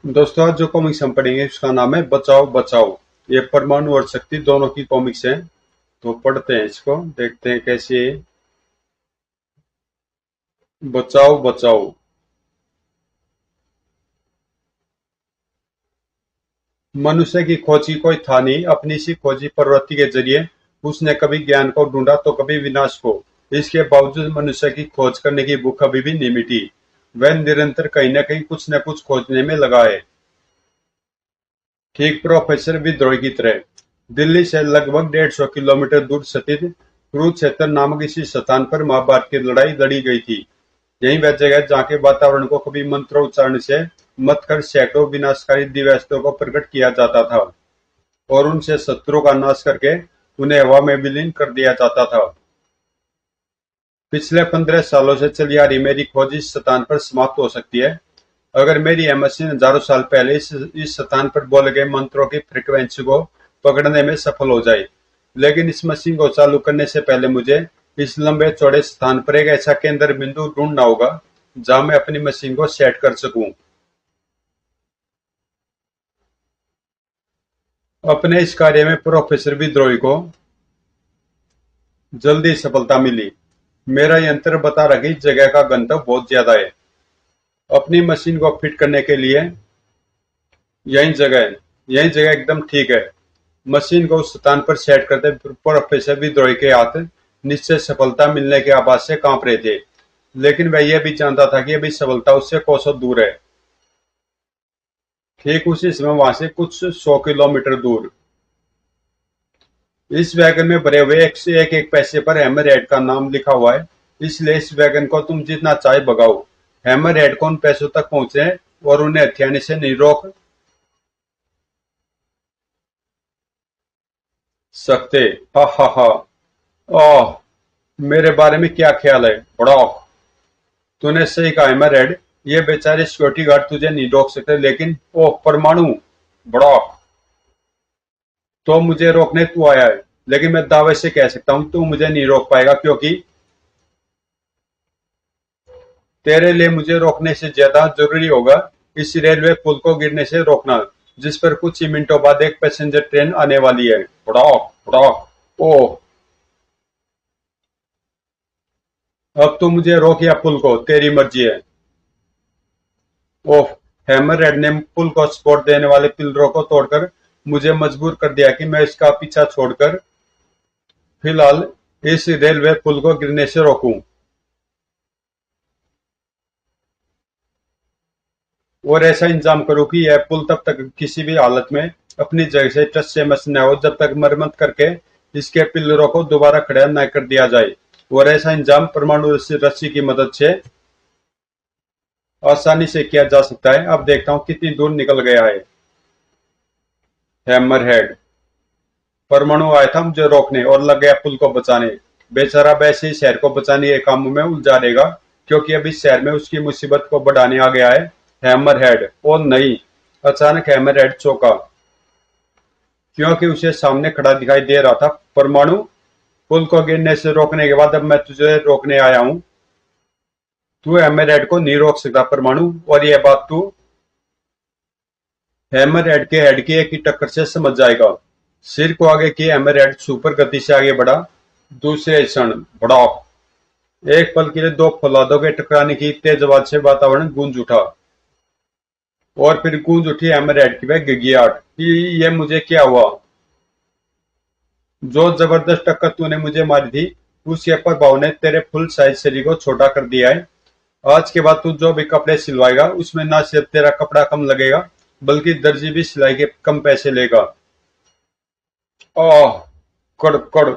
दोस्तों आज जो कॉमिक्स हम पढ़ेंगे उसका नाम है बचाओ बचाओ। ये परमाणु और शक्ति दोनों की कॉमिक्स हैं। तो पढ़ते हैं इसको, देखते हैं कैसे है। बचाओ बचाओ। मनुष्य की खोजी कोई था नहीं, अपनी सी खोजी प्रवृत्ति के जरिए उसने कभी ज्ञान को ढूंढा तो कभी विनाश को। इसके बावजूद मनुष्य की खोज करने की भूख कभी भी नहीं मिटी। वह निरंतर कहीं न कहीं कुछ न कुछ खोजने में लगा है, ठीक प्रोफेसर विद्रोही की तरह। दिल्ली से लगभग 150 किलोमीटर दूर स्थित कुरुक्षेत्र नामक इसी स्थान पर महाभारत की लड़ाई लड़ी गई थी। यही वह जगह जहाँ के वातावरण को कभी मंत्रोच्चारण से मत कर सैकड़ों विनाशकारी दिव्यास्त्रों को प्रकट किया जाता था और उनसे शत्रुओं का नाश करके उन्हें हवा में विलीन कर दिया जाता था। पिछले 15 सालों से चली आ रही मेरी खोज इस स्थान पर समाप्त हो सकती है अगर मेरी यह मशीन हजारों साल पहले इस स्थान पर बोले गए मंत्रों की फ्रीक्वेंसी को पकड़ने में सफल हो जाए। लेकिन इस मशीन को चालू करने से पहले मुझे इस लंबे चौड़े स्थान पर एक ऐसा केंद्र बिंदु ढूंढना होगा जहां मैं अपनी मशीन को सेट कर सकूं। अपने इस कार्य में प्रोफेसर विद्रोही को जल्दी सफलता मिली। मेरा यंत्र बता रहा कि इस जगह का गंतव्य बहुत ज्यादा है। अपनी मशीन को फिट करने के लिए यही जगह है, यही जगह एकदम ठीक है। मशीन को उस स्थान पर सेट करते प्रोफेसर विद्रोही के हाथ निश्चित सफलता मिलने के आभास से कांप रहे थे। लेकिन वह यह भी जानता था कि अभी सफलता उससे कोसों दूर है। ठीक उसी समय वहां से कुछ 100 किलोमीटर दूर इस वैगन में भरे हुए एक से एक पैसे पर हैमर हेड का नाम लिखा हुआ है। इसलिए इस वैगन को तुम जितना चाहे भगाओ, हैमर हेड को उन पैसों तक पहुंचे और उन्हें हथियाने से नहीं रोक सकते। हा हा हा। ओह, मेरे बारे में क्या ख्याल है बड़ा? तूने सही कहा हैमर हेड, ये बेचारे सिक्योरिटी गार्ड तुझे नहीं रोक सकते, लेकिन ओह परमाणु बड़ा, तो मुझे रोकने तू आया है। लेकिन मैं दावे से कह सकता हूं तू मुझे नहीं रोक पाएगा, क्योंकि तेरे लिए मुझे रोकने से ज्यादा जरूरी होगा इस रेलवे पुल को गिरने से रोकना, जिस पर कुछ ही मिनटों बाद एक पैसेंजर ट्रेन आने वाली है। भड़ाक भड़ाक। ओह, अब तू मुझे रोक या पुल को, तेरी मर्जी है। ओह, हैमर रेड ने पुल को सपोर्ट देने वाले पिलरों को तोड़कर मुझे मजबूर कर दिया कि मैं इसका पीछा छोड़कर फिलहाल इस रेलवे पुल को गिरने से रोकूं और ऐसा इंतजाम करूं कि यह पुल तब तक किसी भी हालत में अपनी जगह से टस से मस न हो जब तक मरम्मत करके इसके पिलरों को दोबारा खड़ा न कर दिया जाए। और ऐसा इंतजाम परमाणु रस्सी की मदद से आसानी से किया जा सकता है। अब देखता हूँ कितनी दूर निकल गया है हैमरहेड। परमाणु आया था मुझे रोकने और लग गया पुल को बचाने। बेचारा वैसे ही शहर को बचाने के काम में उलझा रहेगा, क्योंकि अभी शहर में उसकी मुसीबत को बढ़ाने आ गया है हैमरहेड। और नहीं, अचानक हैमरहेड चौंका, क्योंकि उसे सामने खड़ा दिखाई दे रहा था परमाणु। पुल को गिरने से रोकने के बाद अब मैं तुझे रोकने आया हूं। तू हैमरहेड को नहीं रोक सकता परमाणु, और यह बात तू हैमरहेड के हेड की एक ही टक्कर से समझ जाएगा। सिर को आगे किए हैमरहेड सुपर गति से आगे बढ़ा। दूसरे क्षण भड़ाक, एक पल के लिए दो फौलादों के टकराने की तेज आवाज से वातावरण गूंज उठा और फिर गूंज उठी हैमरहेड की वह गिड़गिड़ाहट कि ये मुझे क्या हुआ। जो जबरदस्त टक्कर तूने मुझे मारी थी उसके प्रभाव ने तेरे फुल साइज शरीर को छोटा कर दिया है। आज के बाद तू जो भी कपड़े सिलवाएगा उसमें ना सिर्फ तेरा कपड़ा कम लगेगा, बल्कि दर्जी भी सिलाई के कम पैसे लेगा। आह, कड़ कड़।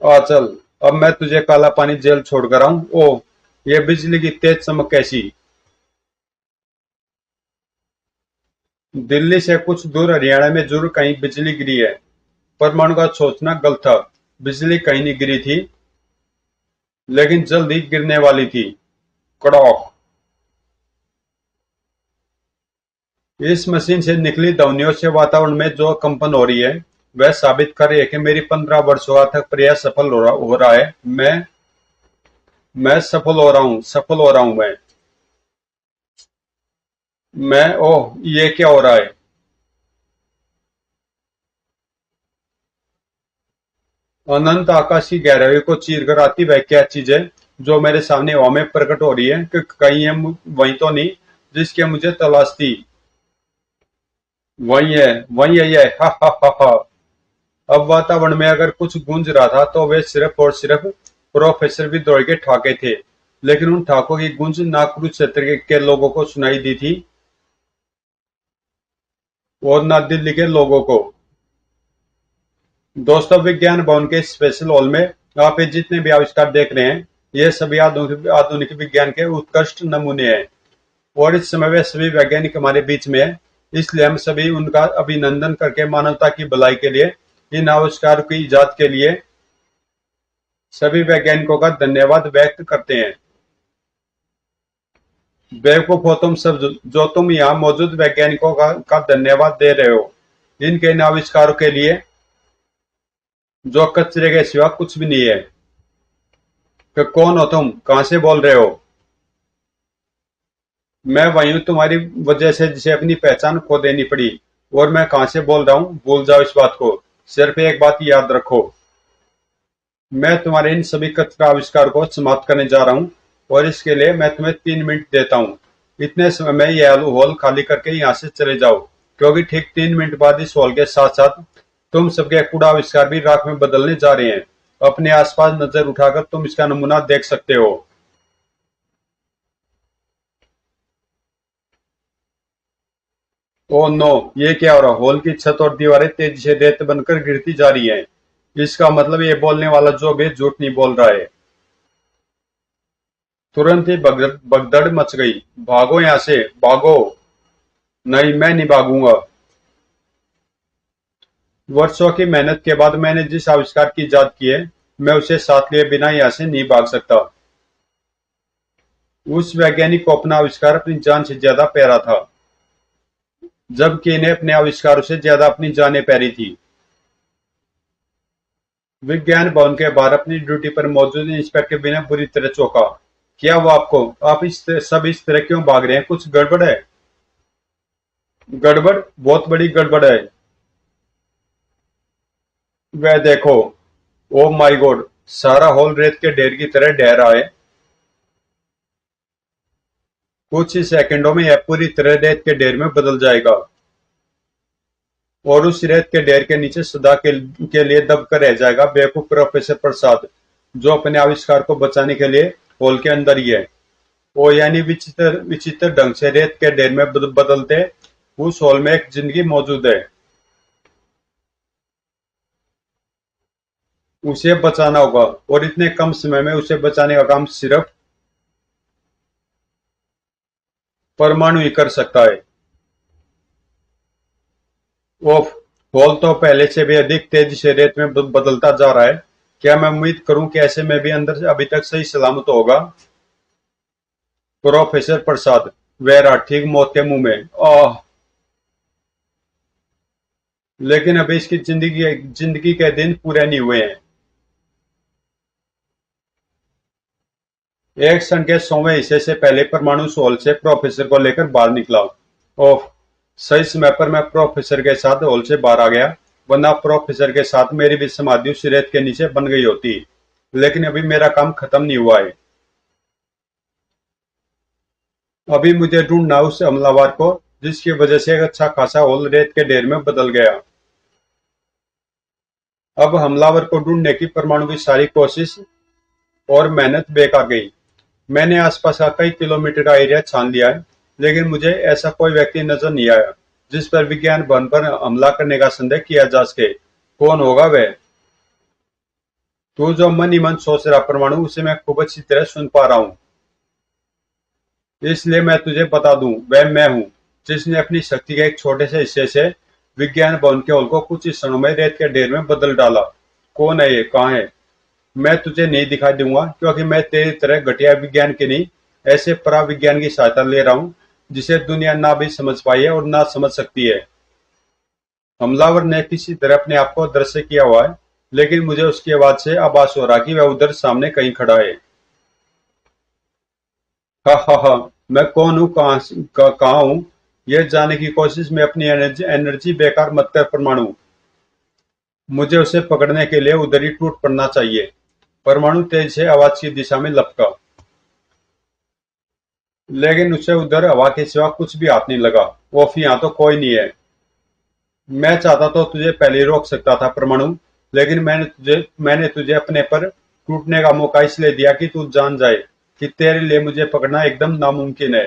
आ चल, अब मैं तुझे काला पानी जेल छोड़कर आऊं। ओह, ये बिजली की तेज चमक कैसी! दिल्ली से कुछ दूर हरियाणा में जरूर कहीं बिजली गिरी है। परमाणु का सोचना गलत था। बिजली कहीं नहीं गिरी थी, लेकिन जल्द ही गिरने वाली थी। कड़ाक। इस मशीन से निकली ध्वनियों से वातावरण में जो कंपन हो रही है वह साबित कर रही है कि मेरी 15 वर्षों का प्रयास सफल हो रहा है। मैं सफल हो रहा हूँ, सफल हो रहा हूँ मैं। ओह, ये क्या हो रहा है? अनंत आकाश की गहराई को चीर कर आती वह क्या चीज है जो मेरे सामने हवा में प्रकट हो रही है कि कहीं ये वही तो नहीं जिसकी मुझे तलाश थी? वही है, वही है ये, हा हा हा हा। अब वातावरण में अगर कुछ गूंज रहा था तो वे सिर्फ और सिर्फ प्रोफेसर विद्रोह के ठाके थे, लेकिन उन ठाकों की गूंज ना कुरुक्षेत्र के लोगों को सुनाई दी थी और ना दिल्ली के लोगों को। दोस्तों, विज्ञान भवन के स्पेशल हॉल में आप ये जितने भी आविष्कार देख रहे हैं, ये सभी आधुनिक आधुनिक विज्ञान के उत्कृष्ट नमूने हैं और इस समय वे सभी वैज्ञानिक हमारे बीच में हैं। इसलिए हम सभी उनका अभिनंदन करके मानवता की भलाई के लिए, इन आविष्कार की इजाद के लिए सभी वैज्ञानिकों का धन्यवाद व्यक्त करते हैं। बेवकूफ हो तुम सब जो तुम यहाँ मौजूद वैज्ञानिकों का धन्यवाद दे रहे हो इनके इन आविष्कारों के लिए, जो कचरे के सिवा कुछ भी नहीं है। कि कौन हो तुम, कहाँ से बोल रहे हो? मैं वही हूँ तुम्हारी वजह से जिसे अपनी पहचान खो देनी पड़ी। और मैं कहाँ से बोल रहा हूँ भूल जाओ इस बात को। सिर्फ एक बात याद रखो, मैं तुम्हारे इन सभी कचरा आविष्कार को समाप्त करने जा रहा हूँ और इसके लिए मैं तुम्हें 3 मिनट देता हूँ। इतने समय में यह हॉल खाली करके यहाँ से चले जाओ, क्योंकि ठीक 3 मिनट बाद इस हॉल के साथ साथ तुम सबके कूड़ा आविष्कार भी राख में बदलने जा रहे हैं। अपने आसपास नजर उठाकर तुम इसका नमूना देख सकते हो। ओह नो, ये क्या हो रहा? हॉल की छत और दीवारें तेजी से रेत बनकर गिरती जा रही हैं। इसका मतलब ये बोलने वाला जो भी झूठ नहीं बोल रहा है। तुरंत ही भगदड़ मच गई। भागो यहाँ से, भागो! नहीं, मैं नहीं भागूंगा। वर्षों की मेहनत के बाद मैंने जिस आविष्कार की इजाद की है, मैं उसे साथ लिए बिना यहाँ से नहीं भाग सकता। उस वैज्ञानिक को अपना आविष्कार अपनी जान से ज्यादा प्यारा था, जबकि इन्हें अपने आविष्कारों से ज्यादा अपनी जानें प्यारी थी। विज्ञान भवन के बाहर अपनी ड्यूटी पर मौजूद इंस्पेक्टर बिना बुरी तरह चौंका। क्या हुआ आपको? आप सब इस तरह क्यों भाग रहे हैं? कुछ गड़बड़ है? गड़बड़? बहुत बड़ी गड़बड़ है। वह देखो! Oh my God! सारा हॉल रेत के ढेर की तरह ढह रहा है। कुछ ही सेकंडों में यह पूरी तरह रेत के ढेर में बदल जाएगा और उस रेत के ढेर के नीचे सदा के लिए दबकर रह जाएगा बेवकूफ प्रोफेसर प्रसाद, जो अपने आविष्कार को बचाने के लिए हॉल के अंदर ही है। वो यानी विचित्र विचित्र ढंग से रेत के ढेर में बदलते उस हॉल में एक जिंदगी मौजूद है। उसे बचाना होगा और इतने कम समय में उसे बचाने का काम सिर्फ परमाणु ही कर सकता है। ओफ! हॉल तो पहले से भी अधिक तेजी से रेत में बदलता जा रहा है। क्या मैं उम्मीद करूं कि ऐसे में भी अंदर से अभी तक सही सलामत होगा? प्रोफेसर प्रसाद, वह रहा ठीक मौत के मुंह में। आह! लेकिन अभी इसकी जिंदगी के दिन पूरे नहीं हुए हैं। एक क्षण के 100वें हिस्से से पहले परमाणु हॉल से प्रोफेसर को लेकर बाहर निकला। ओह! सही समय पर मैं प्रोफेसर के साथ हॉल से बाहर आ गया, वरना प्रोफेसर के साथ मेरी भी समाधि उस रेत के नीचे बन गई होती। लेकिन अभी मेरा काम खत्म नहीं हुआ है। अभी मुझे ढूंढना उस हमलावर को जिसकी वजह से एक अच्छा खासा हॉल रेत के ढेर में बदल गया। अब हमलावर को ढूंढने की परमाणु की सारी कोशिश और मेहनत बेकार गई। मैंने आसपास का कई किलोमीटर का एरिया छान लिया है, लेकिन मुझे ऐसा कोई व्यक्ति नजर नहीं आया जिस पर विज्ञान भवन पर हमला करने का संदेह किया जा सके। कौन होगा वह? तू जो मन ही मन सोच रहा परमाणु, उसे मैं खूब अच्छी तरह सुन पा रहा हूँ। इसलिए मैं तुझे बता दूं, वह मैं हूँ जिसने अपनी शक्ति के एक छोटे से हिस्से से विज्ञान भवन के हॉल को कुछ ही क्षणों में रेत के ढेर में बदल डाला। कौन है ये? कहाँ है? मैं तुझे नहीं दिखाई दूंगा, क्योंकि मैं तेरी तरह घटिया विज्ञान की नहीं, ऐसे पराविज्ञान की सहायता ले रहा हूँ जिसे दुनिया ना भी समझ पाई है और ना समझ सकती है। हमलावर ने किसी तरह अपने आप को दृश्य किया हुआ है, लेकिन मुझे उसकी आवाज से आभास हो रहा कि वह उधर सामने कहीं खड़ा है। हा हा हा! मैं कौन हूँ, कहाँ हूँ? यह जानने की कोशिश में अपनी एनर्जी एनर्जी बेकार मत कर परमाणु। मुझे उसे पकड़ने के लिए उधर ही टूट पड़ना चाहिए। परमाणु तेज से आवाज की दिशा में लपका, लेकिन उसे उधर हवा के सिवा कुछ भी हाथ नहीं लगा। ओफ, यहाँ तो कोई नहीं है। मैं चाहता तो तुझे पहले ही रोक सकता था परमाणु, लेकिन मैंने तुझे अपने पर टूटने का मौका इसलिए दिया कि तू जान जाए कि तेरे लिए मुझे पकड़ना एकदम नामुमकिन है।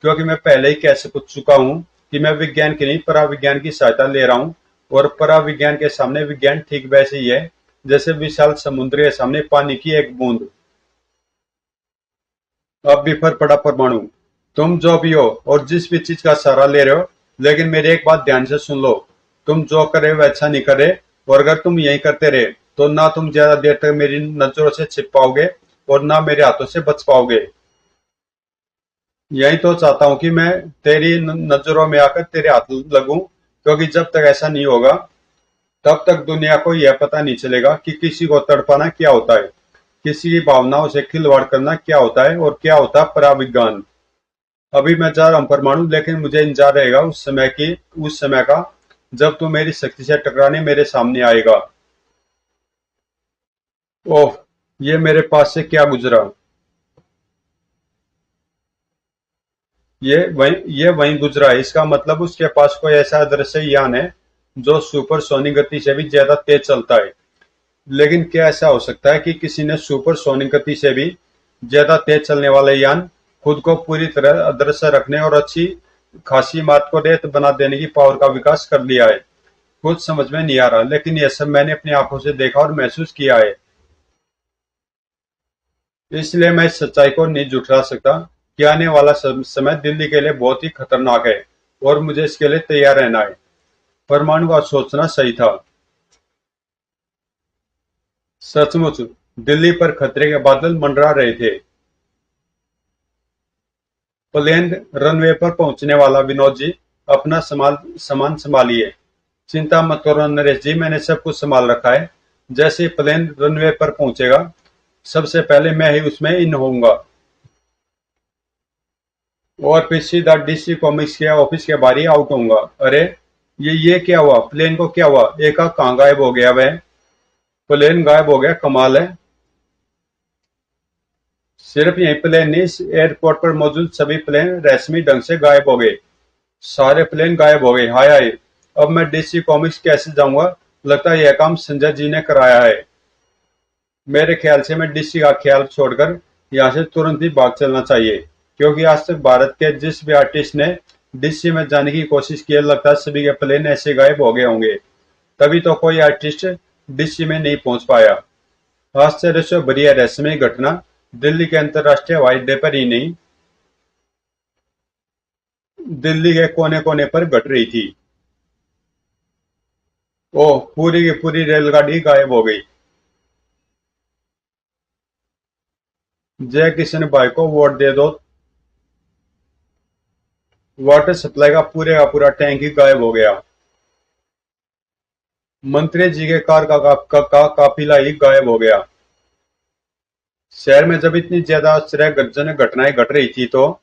क्योंकि मैं पहले ही कह चुका हूँ कि मैं विज्ञान की नहीं पराविज्ञान की सहायता ले रहा हूँ, और पराविज्ञान के सामने विज्ञान ठीक वैसे ही है जैसे विशाल समुद्र के सामने पानी की एक बूंद। अब बिफर पड़ा परमाणु। तुम जो भी हो और जिस भी चीज का सहारा ले रहे हो, लेकिन मेरी एक बात ध्यान से सुन लो। तुम जो कर रहे हो अच्छा नहीं कर रहे, और अगर तुम यही करते रहे तो ना तुम ज्यादा देर तक मेरी नजरों से छिप पाओगे और ना मेरे हाथों से बच पाओगे। यही तो चाहता हूँ कि मैं तेरी नजरों में आकर तेरे हाथ लगूं, क्योंकि जब तक ऐसा नहीं होगा तब तक दुनिया को यह पता नहीं चलेगा कि किसी को तड़पाना क्या होता है, किसी की भावनाओं से खिलवाड़ करना क्या होता है, और क्या होता है पराविज्ञान। अभी मैं जा रहा हूँ परमाणु, लेकिन मुझे इंतजार रहेगा उस समय का जब तू मेरी शक्ति से टकराने मेरे सामने आएगा। ओह, ये मेरे पास से क्या गुजरा। ये वहीं गुजरा है। इसका मतलब उसके पास कोई ऐसा अदृश्य यान है जो सुपरसोनिक गति से भी ज्यादा तेज चलता है। लेकिन क्या ऐसा हो सकता है कि किसी ने सुपरसोनिक गति से भी ज्यादा तेज चलने वाले यान, खुद को पूरी तरह अदृश्य रखने और अच्छी खासी मात को रेत बना देने की पावर का विकास कर लिया है? कुछ समझ में नहीं आ रहा, लेकिन यह सब मैंने अपनी आंखों से देखा और महसूस किया है। इसलिए मैं इस सच्चाई को नहीं झुठला सकता कि आने वाला समय दिल्ली के लिए बहुत ही खतरनाक है, और मुझे इसके लिए तैयार रहना है। परमाणु का सोचना सही था। सचमुच दिल्ली पर खतरे के बादल मंडरा रहे थे। प्लेन रनवे पर पहुंचने वाला। विनोद जी, अपना सामान संभालिए। चिंता मत करो नरेश जी, मैंने सब कुछ संभाल रखा है। जैसे ही प्लेन रनवे पर पहुंचेगा सबसे पहले मैं ही उसमें इन होऊंगा, और फिर सीधा डीसी कॉमिक्स के ऑफिस के बाहर ही आउट होऊंगा। अरे, ये क्या हुआ? प्लेन को क्या हुआ? एका कहाँ गायब हो गया वह? प्लेन गायब हो गया? कमाल है। सिर्फ यही प्लेन नहीं, इस एयरपोर्ट पर मौजूद सभी प्लेन रस्मी ढंग से गायब हो गए। सारे प्लेन गायब हो गए। हाय हाय, अब मैं डीसी कॉमिक्स कैसे जाऊंगा? लगता है यह काम संजय जी ने कराया है। मेरे ख्याल से मैं डीसी का ख्याल छोड़कर यहाँ से तुरंत ही भाग चलना चाहिए, क्योंकि आज तक भारत के जिस भी आर्टिस्ट ने डीसी में जाने की कोशिश की है, लगता है सभी के प्लेन ऐसे गायब हो गए होंगे। तभी तो कोई आर्टिस्ट डीसी में नहीं पहुंच पाया। आश्चर्य से भरी है रहस्यमय घटना दिल्ली के अंतर्राष्ट्रीय हवाई अड्डे पर ही नहीं, दिल्ली के कोने कोने पर घट रही थी। ओह, पूरी की पूरी रेलगाड़ी गायब हो गई। जय किशन भाई को वोट दे दो। वाटर सप्लाई का पूरा टैंक ही गायब हो गया। मंत्री जी के कार का काफिला ही गायब हो गया। शहर में जब इतनी ज्यादा आश्चर्यजनक घटनाएं घट रही थी, तो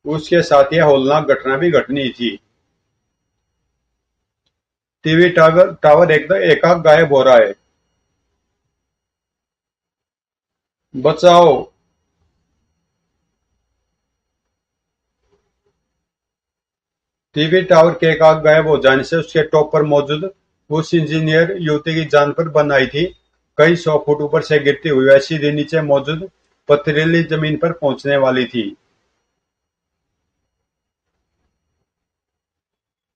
उसके साथ यह होलनाक घटना भी घटनी थी। टीवी टावर टावर एकदम एकाएक गायब हो रहा है। बचाओ। टीवी टावर के एकाएक गायब हो जाने से उसके टॉप पर मौजूद उस इंजीनियर युवती की जान पर बन आई थी। कई 100 फुट ऊपर से गिरती हुई वह सीधे नीचे मौजूद पथरीली जमीन पर पहुंचने वाली थी।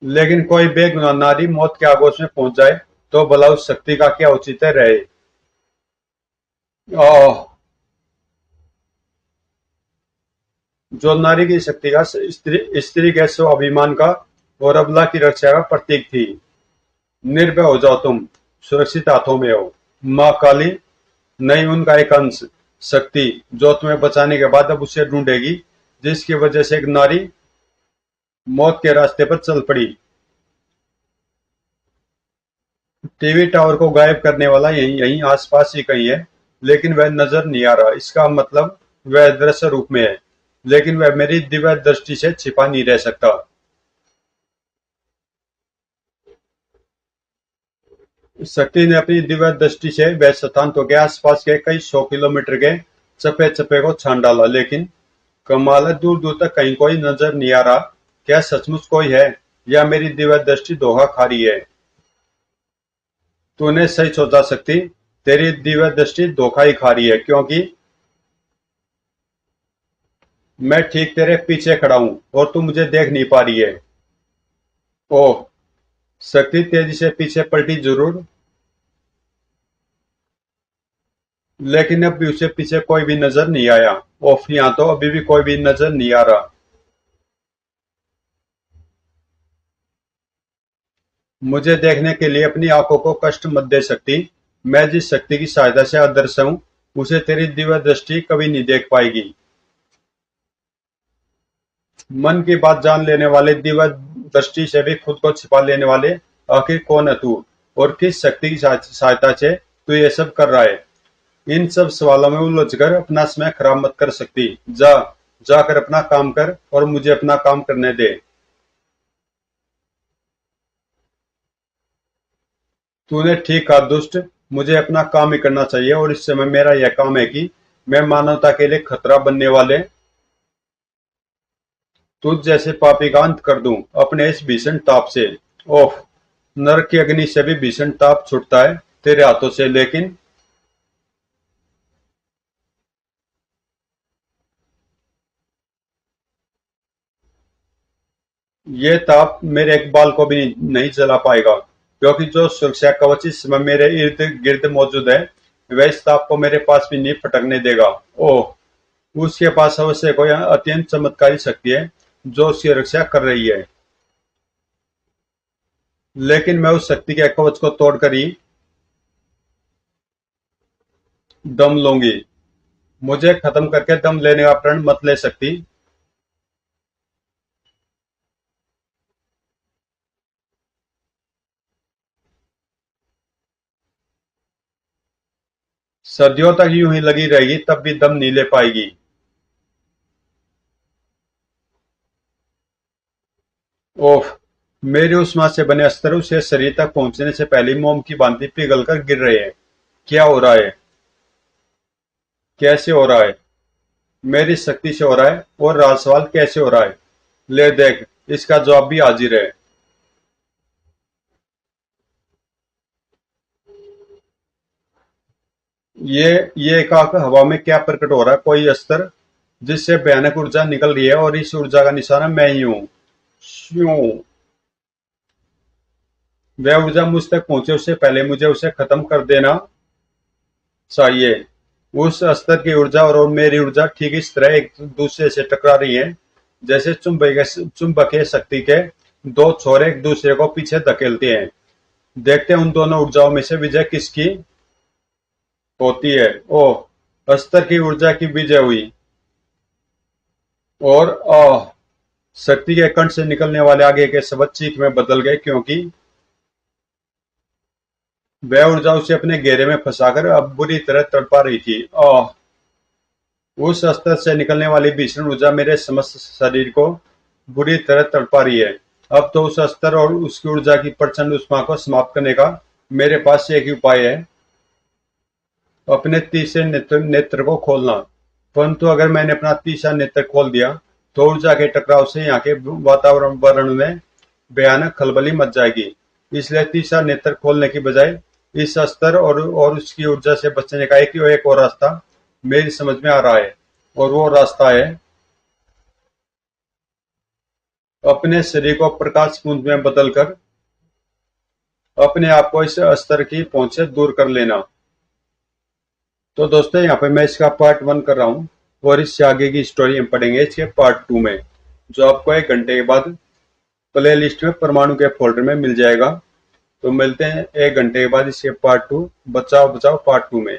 लेकिन कोई बेगुनाह नारी मौत के आगोश में पहुंच जाए तो भला उस शक्ति का क्या औचित्य रहे। आह, जो नारी की शक्ति का, स्त्री के स्वाभिमान का और अबला की रक्षा का प्रतीक थी। निर्भय हो जाओ, तुम सुरक्षित हाथों में हो। माँ काली, नहीं उनका एक अंश, शक्ति, जो तुम्हें बचाने के बाद अब उसे ढूंढेगी जिसकी वजह से एक नारी मौत के रास्ते पर चल पड़ी। टीवी टावर को गायब करने वाला यहीं यहीं आसपास ही कहीं है, लेकिन वह नजर नहीं आ रहा। इसका मतलब वह अदृश्य रूप में है। लेकिन वह मेरी दिव्य दृष्टि से छिपा नहीं रह सकता। शक्ति ने अपनी दिव्य दृष्टि से वह स्थान के आसपास के कई 100 किलोमीटर के चप्पे चप्पे को छान डाला, लेकिन कमाल है, दूर दूर तक कहीं कोई नजर नहीं आ रहा। क्या सचमुच कोई है, या मेरी दिव्य दृष्टि धोखा खा रही है? तूने सही सोचा शक्ति, तेरी दिव्य दृष्टि धोखा ही खा रही है, क्योंकि मैं ठीक तेरे पीछे खड़ा हूं और तू मुझे देख नहीं पा रही है। ओह, शक्ति तेजी से पीछे पलटी जरूर, लेकिन अब भी उसे पीछे कोई भी नजर नहीं आया। ओफ, यहाँ तो अभी भी कोई भी नजर नहीं आ रहा। मुझे देखने के लिए अपनी आंखों को कष्ट मत दे सकती। मैं जिस शक्ति की सहायता से अदृश्य हूँ, उसे तेरी दिव्य दृष्टि कभी नहीं देख पाएगी। मन की बात जान लेने वाले, दिव्य दृष्टि से भी खुद को छिपा लेने वाले, आखिर कौन है तू, और किस शक्ति की सहायता से तू ये सब कर रहा है? इन सब सवालों में उलझकर अपना समय खराब मत कर सकती। जा, जाकर अपना काम कर और मुझे अपना काम करने दे। तूने ठीक कहा दुष्ट, मुझे अपना काम ही करना चाहिए, और इस समय मेरा यह काम है कि मैं मानवता के लिए खतरा बनने वाले तुझ जैसे पापी का अंत कर दूं अपने इस भीषण ताप से। ओह, नरक की अग्नि से भी भीषण ताप छूटता है तेरे हाथों से, लेकिन ये ताप मेरे एक बाल को भी नहीं जला पाएगा, क्योंकि जो सुरक्षा कवच इस समय मेरे इर्द गिर्द मौजूद है, वह इस ताप को मेरे पास भी नहीं फटकने देगा। ओह, उसके पास अवश्य कोई अत्यंत चमत्कारी शक्ति है जो उसकी रक्षा कर रही है, लेकिन मैं उस शक्ति के कवच को तोड़कर ही दम लूंगी। मुझे खत्म करके दम लेने का प्रण मत ले सकती। सदियों तक यूं ही लगी रहेगी, तब भी दम नहीं ले पाएगी। ओह, मेरी उष्मा से बने अस्त्र उसे शरीर तक पहुंचने से पहले मोम की भांति पिघल कर गिर रहे हैं। क्या हो रहा है? कैसे हो रहा है? मेरी शक्ति से हो रहा है, और राज सवाल कैसे हो रहा है? ले देख, इसका जवाब भी हाजिर है। ये एकाक हवा में क्या प्रकट हो रहा है? कोई अस्त्र जिससे भयानक ऊर्जा निकल रही है, और इस ऊर्जा का निशाना मैं ही हूँ। श्यों। वह ऊर्जा मुझ तक पहुंचे उससे पहले मुझे उसे खत्म कर देना चाहिए। उस अस्त्र की ऊर्जा और मेरी ऊर्जा ठीक इस तरह एक दूसरे से टकरा रही है, जैसे चुंबकीय शक्ति के दो छोर एक दूसरे को पीछे धकेलते हैं। देखते हैं उन दोनों ऊर्जाओं में से विजय किसकी होती है। ओह, अस्त्र की ऊर्जा की विजय हुई, और शक्ति के कंठ से निकलने वाले आगे के शब्द चीख में बदल गए, क्योंकि वह ऊर्जा उसे अपने घेरे में फंसाकर अब बुरी तरह तड़पा रही थी। उस अस्त्र से निकलने वाली भीषण ऊर्जा मेरे समस्त शरीर को बुरी तरह तड़पा रही है। अब तो उस अस्त्र और उसकी ऊर्जा की प्रचंड उष्मा को समाप्त करने का मेरे पास एक ही उपाय है, अपने तीसरे नेत्र को खोलना। परंतु अगर मैंने अपना तीसरा नेत्र खोल दिया, तो ऊर्जा के टकराव से यहाँ के वातावरण में भयानक खलबली मच जाएगी। इसलिए तीसरा नेत्र खोलने की बजाय इस अस्त्र और उसकी ऊर्जा से बचने का एक और रास्ता मेरी समझ में आ रहा है, और वो रास्ता है अपने शरीर को प्रकाश पुंज में बदलकर अपने आप को इस अस्त्र की पहुंच से दूर कर लेना। तो दोस्तों, यहाँ पे मैं इसका पार्ट 1 कर रहा हूँ, और इससे आगे की स्टोरी हम पढ़ेंगे इसके पार्ट 2 में, जो आपको 1 घंटे के बाद प्ले लिस्ट में परमाणु के फोल्डर में मिल जाएगा। तो मिलते हैं 1 घंटे के बाद इसके पार्ट 2, बचाओ बचाओ पार्ट 2 में।